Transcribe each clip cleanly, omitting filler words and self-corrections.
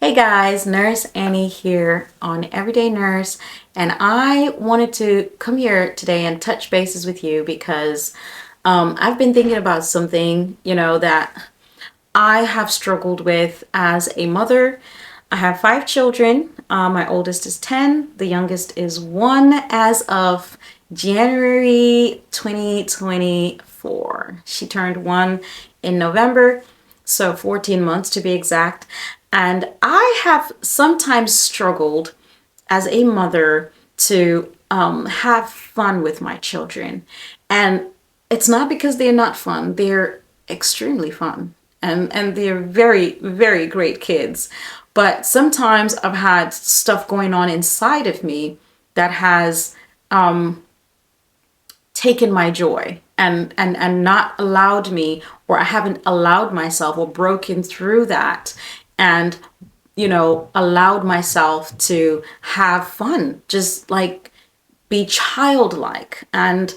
Hey guys, Nurse Annie here on Everyday Nurse, and I wanted to come here today and touch bases with you because I've been thinking about something, that I have struggled with as a mother. I have 5 children. My oldest is 10, the youngest is 1 as of January 2024. She turned 1 in November, so 14 months to be exact. And I have sometimes struggled as a mother to have fun with my children. And it's not because they're not fun, they're extremely fun. And they're very, very great kids. But sometimes I've had stuff going on inside of me that has taken my joy and not allowed me, or I haven't allowed myself or broken through that and allowed myself to have fun, just like be childlike and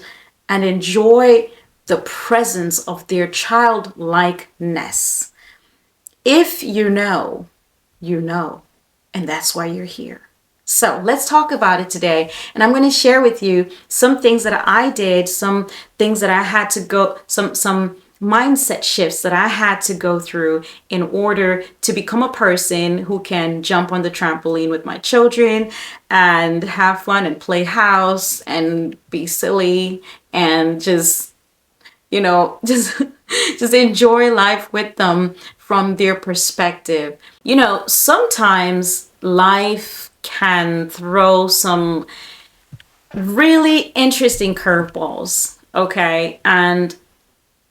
enjoy the presence of their childlikeness. If you know, you know, and that's why you're here. So let's talk about it today. And I'm going to share with you some things that I did, some things that I had to go, some mindset shifts that I had to go through in order to become a person who can jump on the trampoline with my children and have fun and play house and be silly and just just enjoy life with them from their perspective. Sometimes life can throw some really interesting curveballs, okay? And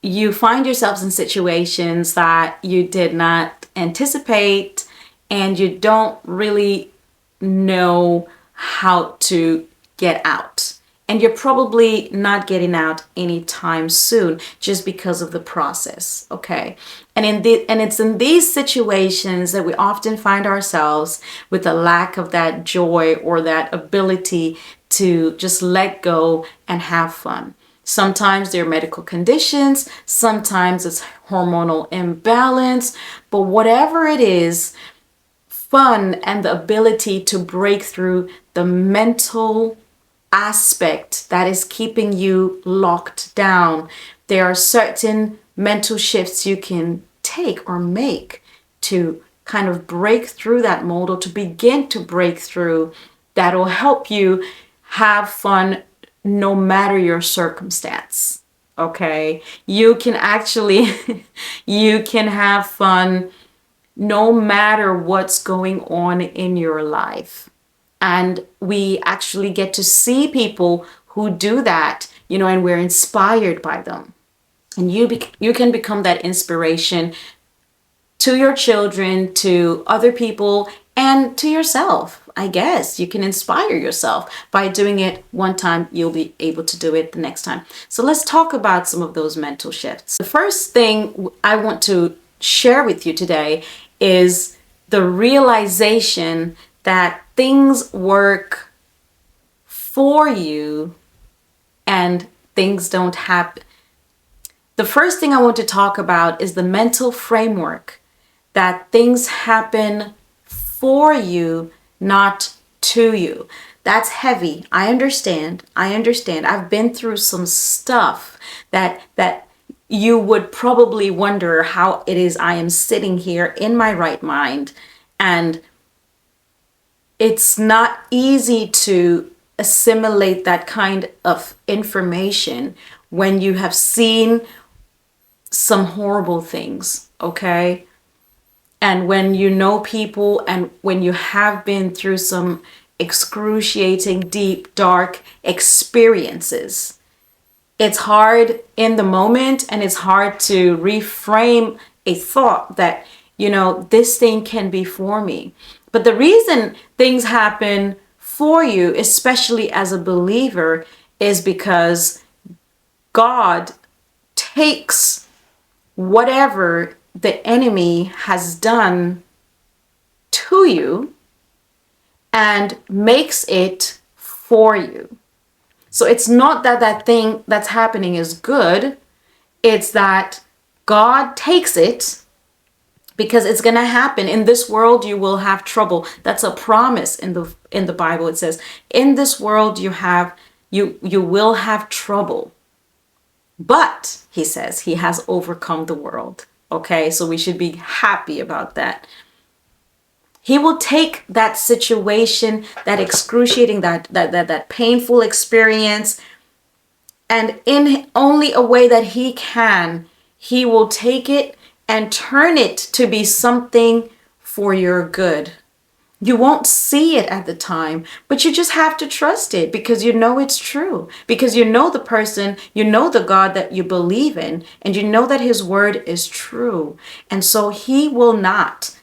you find yourselves in situations that you did not anticipate and you don't really know how to get out. And you're probably not getting out anytime soon just because of the process, okay? And it's in these situations that we often find ourselves with a lack of that joy or that ability to just let go and have fun. Sometimes there are medical conditions, sometimes it's hormonal imbalance, but whatever it is, fun and the ability to break through the mental aspect that is keeping you locked down. There are certain mental shifts you can take or make to kind of break through that mold or to begin to break through that will help you have fun no matter your circumstance. Okay? You can actually you can have fun no matter what's going on in your life. And we actually get to see people who do that, and we're inspired by them. And you can become that inspiration to your children, to other people, and to yourself. I guess you can inspire yourself by doing it one time. You'll be able to do it the next time. So let's talk about some of those mental shifts. The first thing I want to share with you today is the realization that things work for you and things don't happen. The first thing I want to talk about is the mental framework that things happen for you, not to you. That's heavy. I understand. I've been through some stuff that you would probably wonder how it is I am sitting here in my right mind, and it's not easy to assimilate that kind of information when you have seen some horrible things, okay? And when you know people and when you have been through some excruciating, deep, dark experiences, it's hard in the moment and it's hard to reframe a thought that, this thing can be for me. But the reason things happen for you, especially as a believer, is because God takes whatever the enemy has done to you and makes it for you. So it's not that that thing that's happening is good. It's that God takes it because it's going to happen. In this world you will have trouble. That's a promise in the Bible. It says, in this world you will have trouble. But he says he has overcome the world. Okay? So we should be happy about that. He will take that situation, that excruciating, that painful experience, and in only a way that he can, he will take it and turn it to be something for your good. You won't see it at the time, but you just have to trust it because you know it's true. Because you know the person, you know the God that you believe in, and you know that his word is true. And so he will not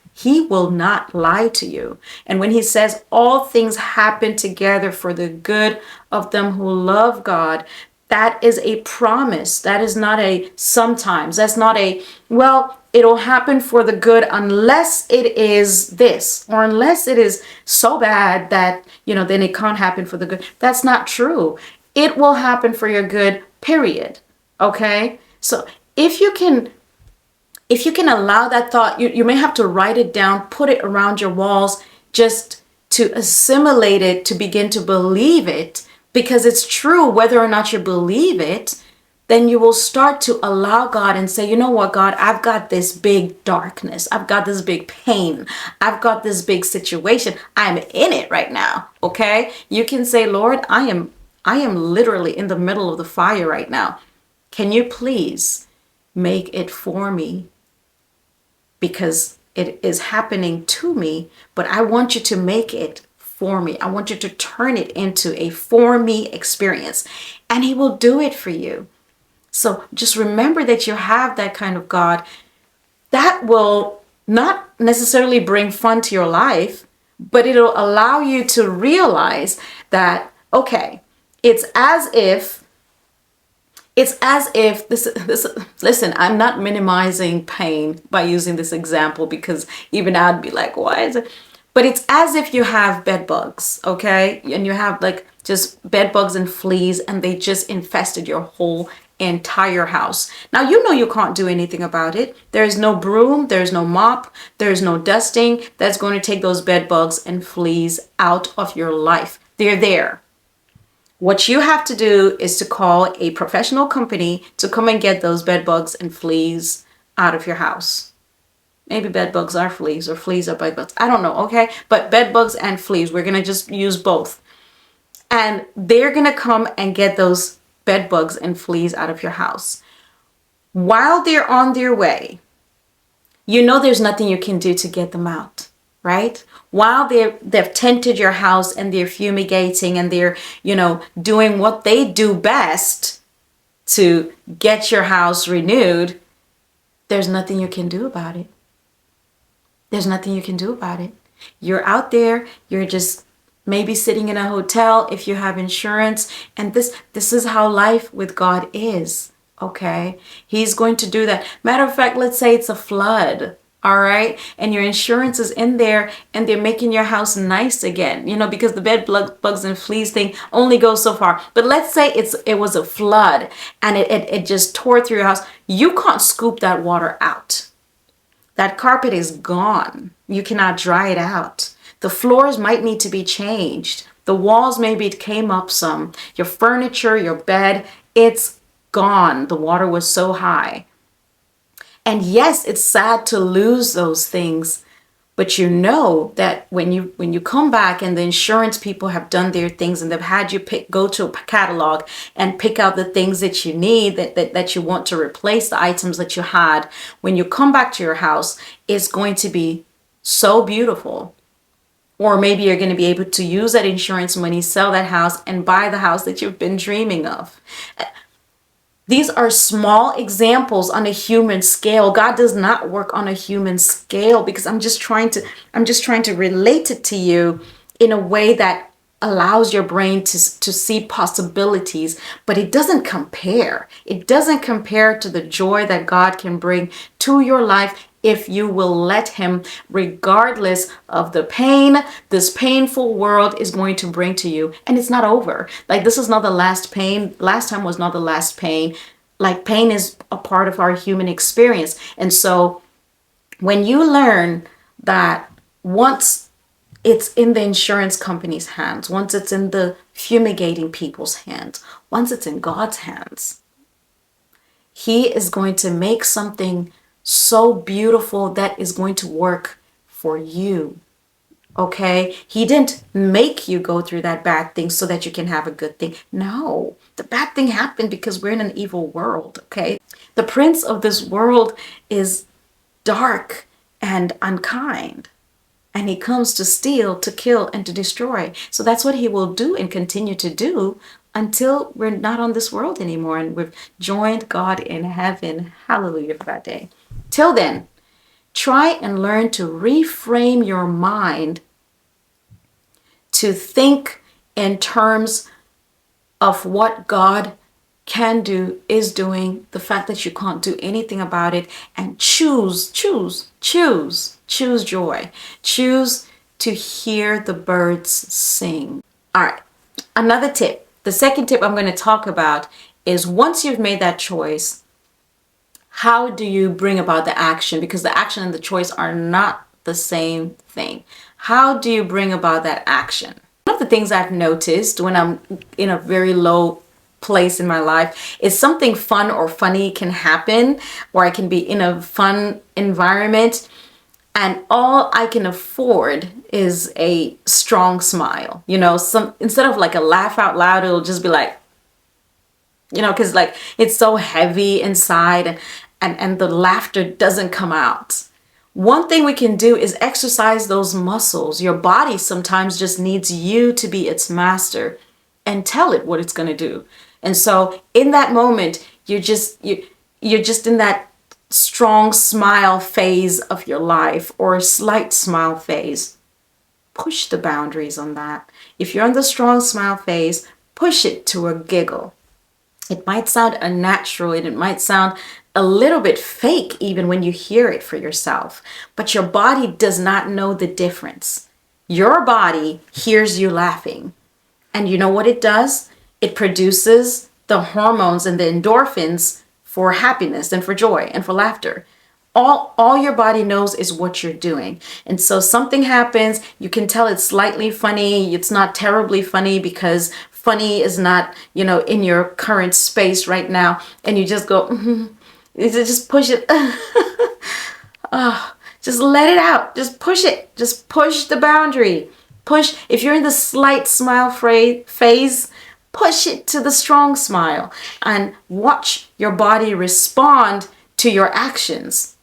lie to you. And when he says all things happen together for the good of them who love God, that is a promise. That is not a sometimes. That's not a, well, it'll happen for the good unless it is this, or unless it is so bad that, then it can't happen for the good. That's not true. It will happen for your good, period. Okay? So if you can allow that thought, you may have to write it down, put it around your walls, just to assimilate it, to begin to believe it, because it's true. Whether or not you believe it, then you will start to allow God and say, you know what, God, I've got this big darkness. I've got this big pain. I've got this big situation. I'm in it right now. Okay? You can say, Lord, I am literally in the middle of the fire right now. Can you please make it for me? Because it is happening to me, but I want you to make it for me. I want you to turn it into a for me experience, and he will do it for you. So just remember that you have that kind of God that will not necessarily bring fun to your life, but it'll allow you to realize that, okay, it's as if this, listen, I'm not minimizing pain by using this example, because even I'd be like, why is it? But it's as if you have bed bugs, okay? And you have like just bed bugs and fleas, and they just infested your whole entire house. Now, you can't do anything about it. There's no broom, there's no mop, there's no dusting that's going to take those bed bugs and fleas out of your life. They're there. What you have to do is to call a professional company to come and get those bed bugs and fleas out of your house. Maybe bed bugs are fleas, or fleas are bed bugs. I don't know, okay? But bed bugs and fleas, we're going to just use both. And they're going to come and get those bed bugs and fleas out of your house. While they're on their way, there's nothing you can do to get them out, right? While they've tented your house and they're fumigating and they're, doing what they do best to get your house renewed, there's nothing you can do about it. There's nothing you can do about it. You're out there, you're just maybe sitting in a hotel if you have insurance, and this is how life with God is, okay? He's going to do that. Matter of fact, let's say it's a flood, all right? And your insurance is in there and they're making your house nice again, because the bed bugs and fleas thing only goes so far. But let's say it was a flood and it just tore through your house. You can't scoop that water out. That carpet is gone. You cannot dry it out. The floors might need to be changed. The walls maybe came up some. Your furniture, your bed, it's gone. The water was so high. And yes, it's sad to lose those things, but you know that when you come back and the insurance people have done their things and they've had you go to a catalog and pick out the things that you need, that you want to replace the items that you had, when you come back to your house, it's going to be so beautiful. Or maybe you're going to be able to use that insurance money, sell that house, and buy the house that you've been dreaming of. These are small examples on a human scale. God does not work on a human scale, because I'm just trying to relate it to you in a way that allows your brain to see possibilities, but it doesn't compare. It doesn't compare to the joy that God can bring to your life if you will let him, regardless of the pain this painful world is going to bring to you. And it's not over. Like, this is not the last pain. Last time was not the last pain. Like, pain is a part of our human experience. And so When you learn that once it's in the insurance company's hands, once it's in the fumigating people's hands, once it's in God's hands, He is going to make something so beautiful that is going to work for you. Okay? He didn't make you go through that bad thing so that you can have a good thing. No, the bad thing happened because we're in an evil world. Okay? The prince of this world is dark and unkind. And he comes to steal, to kill, and to destroy. So that's what he will do and continue to do until we're not on this world anymore and we've joined God in heaven. Hallelujah for that day. Till then, try and learn to reframe your mind to think in terms of what God can do, is doing, the fact that you can't do anything about it, and choose joy. Choose to hear the birds sing. All right, another tip. The second tip I'm going to talk about is once you've made that choice, how do you bring about the action? Because the action and the choice are not the same thing. How do you bring about that action? One of the things I've noticed when I'm in a very low place in my life is something fun or funny can happen, or I can be in a fun environment and all I can afford is a strong smile. Instead of like a laugh out loud, it'll just be like, because like it's so heavy inside and the laughter doesn't come out. One thing we can do is exercise those muscles. Your body sometimes just needs you to be its master and tell it what it's going to do. And so in that moment, you're just in that strong smile phase of your life, or a slight smile phase. Push the boundaries on that. If you're in the strong smile phase, push it to a giggle. It might sound unnatural, it might sound a little bit fake even when you hear it for yourself, but your body does not know the difference. Your body hears you laughing. And you know what it does? It produces the hormones and the endorphins for happiness and for joy and for laughter. All your body knows is what you're doing. And so something happens, you can tell it's slightly funny, it's not terribly funny because funny is not, in your current space right now. And you just go, just push it. Just let it out. Just push it. Just push the boundary. Push. If you're in the slight smile phase, push it to the strong smile and watch your body respond to your actions,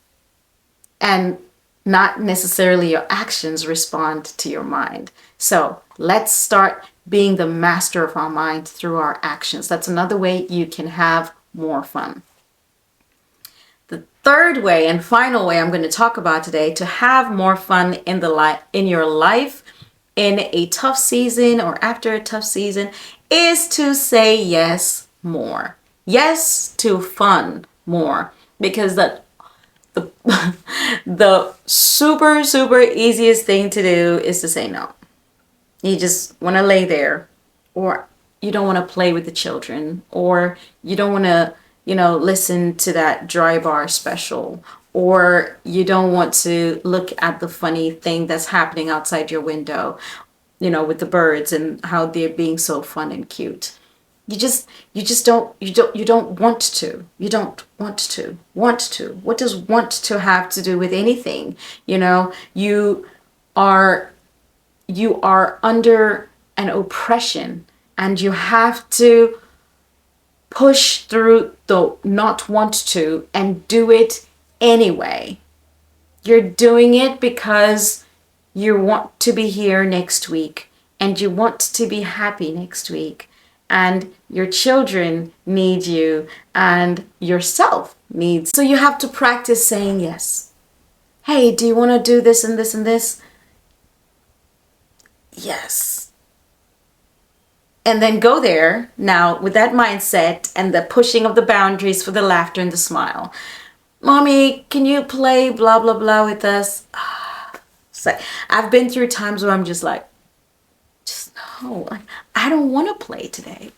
and not necessarily your actions respond to your mind. So let's start being the master of our mind through our actions. That's another way you can have more fun. The third way and final way I'm going to talk about today to have more fun in your life in a tough season or after a tough season is to say yes more. Yes to fun more. Because the super easiest thing to do is to say no. You just want to lay there, or you don't want to play with the children, or you don't want to, listen to that dry bar special, or you don't want to look at the funny thing that's happening outside your window, with the birds and how they're being so fun and cute. You don't want to. You don't want to. Want to. What does want to have to do with anything? You are under an oppression, and you have to push through the not want to and do it anyway. You're doing it because you want to be here next week, and you want to be happy next week, and your children need you, and yourself needs. So you have to practice saying yes. Hey, do you want to do this and this and this? Yes. And then go there now with that mindset and the pushing of the boundaries for the laughter and the smile. Mommy, can you play blah, blah, blah with us? So I've been through times where I'm just like, no, I don't want to play today.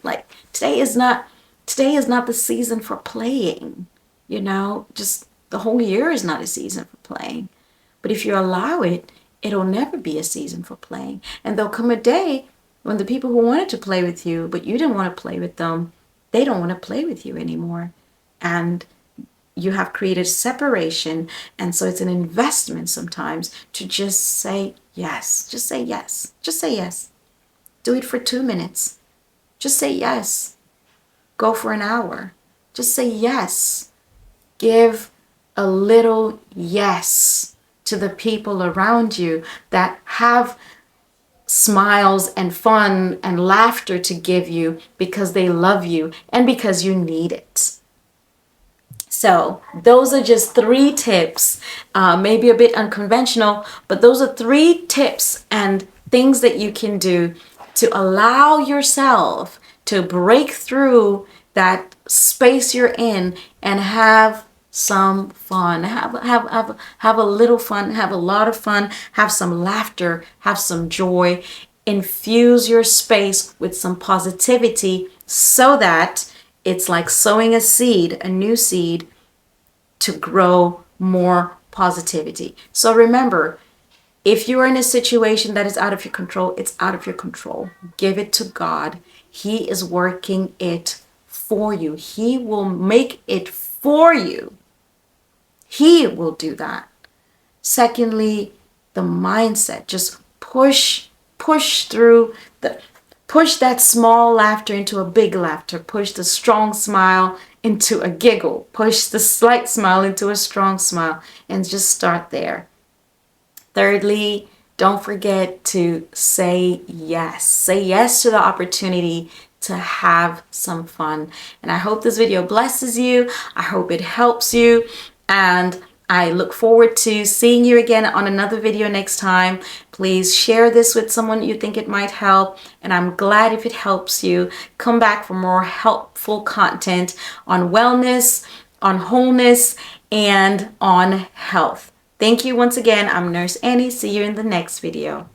Today is not the season for playing, just The whole year is not a season for playing. But if you allow it, it'll never be a season for playing. And there'll come a day when the people who wanted to play with you, but you didn't want to play with them, they don't want to play with you anymore. And you have created separation. And so it's an investment sometimes to just say yes. Just say yes. Just say yes. Do it for 2 minutes. Just say yes. Go for an hour. Just say yes. Give a little yes to the people around you that have smiles and fun and laughter to give you because they love you and because you need it. So those are just 3 tips, maybe a bit unconventional, but those are 3 tips and things that you can do to allow yourself to break through that space you're in and have some fun. Have a little fun, have a lot of fun, have some laughter, have some joy. Infuse your space with some positivity so that it's like sowing a seed, a new seed, to grow more positivity. So remember, if you are in a situation that is out of your control, it's out of your control. Give it to God. He is working it for you. He will make it for you. He will do that. Secondly, the mindset. Just push through push that small laughter into a big laughter. Push the strong smile into a giggle. Push the slight smile into a strong smile, and just start there. Thirdly, don't forget to say yes. Say yes to the opportunity to have some fun. And I hope this video blesses you. I hope it helps you. And I look forward to seeing you again on another video next time. Please share this with someone you think it might help. And I'm glad if it helps you. Come back for more helpful content on wellness, on wholeness, and on health. Thank you once again. I'm Nurse Annie. See you in the next video.